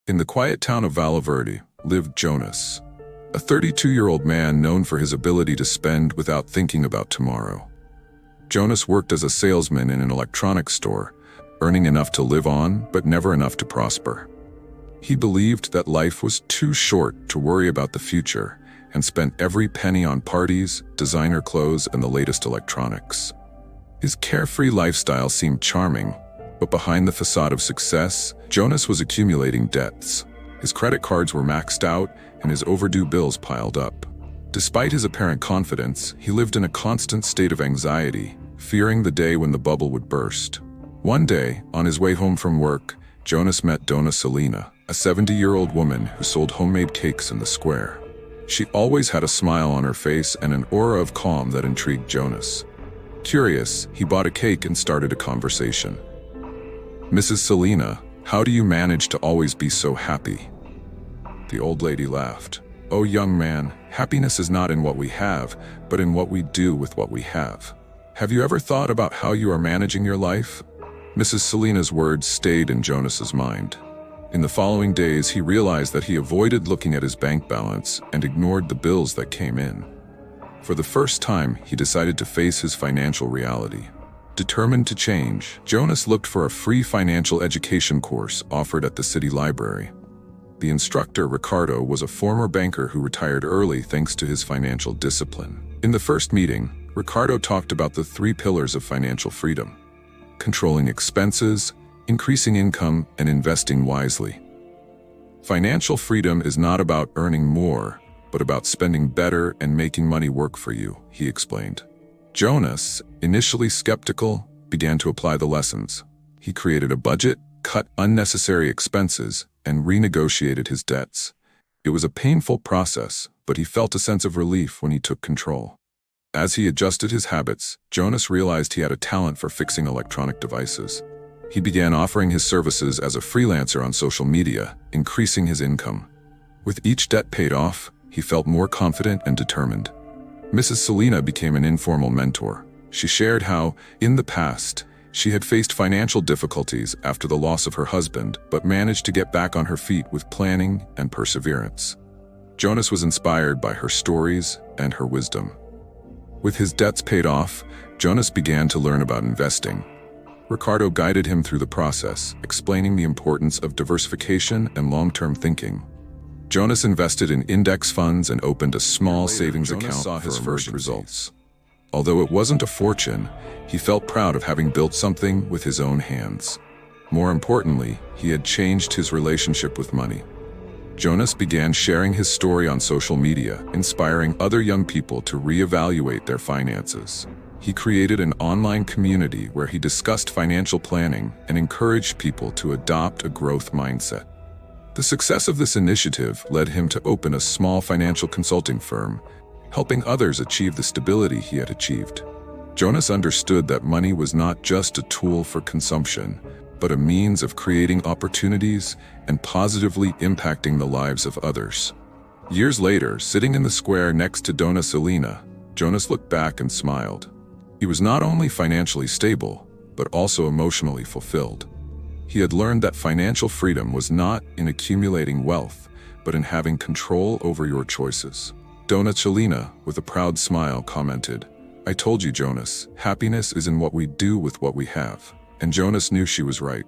In the quiet town of Verde lived Jonas, a 32-year-old man known for his ability to spend without thinking about tomorrow. Jonas worked as a salesman in an electronics store, earning enough to live on but never enough to prosper. He believed that life was too short to worry about the future and spent every penny on parties, designer clothes, and the latest electronics. His carefree lifestyle seemed charming, but behind the facade of success, Jonas was accumulating debts. His credit cards were maxed out and his overdue bills piled up. Despite his apparent confidence, he lived in a constant state of anxiety, fearing the day when the bubble would burst. One day, on his way home from work, Jonas met Donna Selena, a 70-year-old woman who sold homemade cakes in the square. She always had a smile on her face and an aura of calm that intrigued Jonas. Curious, he bought a cake and started a conversation. "Mrs. Selena, how do you manage to always be so happy?" The old lady laughed. "Oh, young man, happiness is not in what we have, but in what we do with what we have. Have you ever thought about how you are managing your life?" Mrs. Selena's words stayed in Jonas's mind. In the following days, he realized that he avoided looking at his bank balance and ignored the bills that came in. For the first time, he decided to face his financial reality. Determined to change, Jonas looked for a free financial education course offered at the city library. The instructor, Ricardo, was a former banker who retired early thanks to his financial discipline. In the first meeting, Ricardo talked about the 3 pillars of financial freedom: controlling expenses, increasing income, and investing wisely. Financial freedom is not about earning more, but about spending better and making money work for you, he explained. Jonas, initially skeptical, began to apply the lessons. He created a budget, cut unnecessary expenses, and renegotiated his debts. It was a painful process, but he felt a sense of relief when he took control. As he adjusted his habits, Jonas realized he had a talent for fixing electronic devices. He began offering his services as a freelancer on social media, increasing his income. With each debt paid off, he felt more confident and determined. Mrs. Selena became an informal mentor. She shared how, in the past, she had faced financial difficulties after the loss of her husband, but managed to get back on her feet with planning and perseverance. Jonas was inspired by her stories and her wisdom. With his debts paid off, Jonas began to learn about investing. Ricardo guided him through the process, explaining the importance of diversification and long-term thinking. Jonas invested in index funds and opened a small savings account for his first results. Although it wasn't a fortune, he felt proud of having built something with his own hands. More importantly, he had changed his relationship with money. Jonas began sharing his story on social media, inspiring other young people to reevaluate their finances. He created an online community where he discussed financial planning and encouraged people to adopt a growth mindset. The success of this initiative led him to open a small financial consulting firm, helping others achieve the stability he had achieved. Jonas understood that money was not just a tool for consumption, but a means of creating opportunities and positively impacting the lives of others. Years later, sitting in the square next to Donna Selena, Jonas looked back and smiled. He was not only financially stable, but also emotionally fulfilled. He had learned that financial freedom was not in accumulating wealth, but in having control over your choices. Donna Selena, with a proud smile, commented, "I told you, Jonas, happiness is in what we do with what we have." And Jonas knew she was right.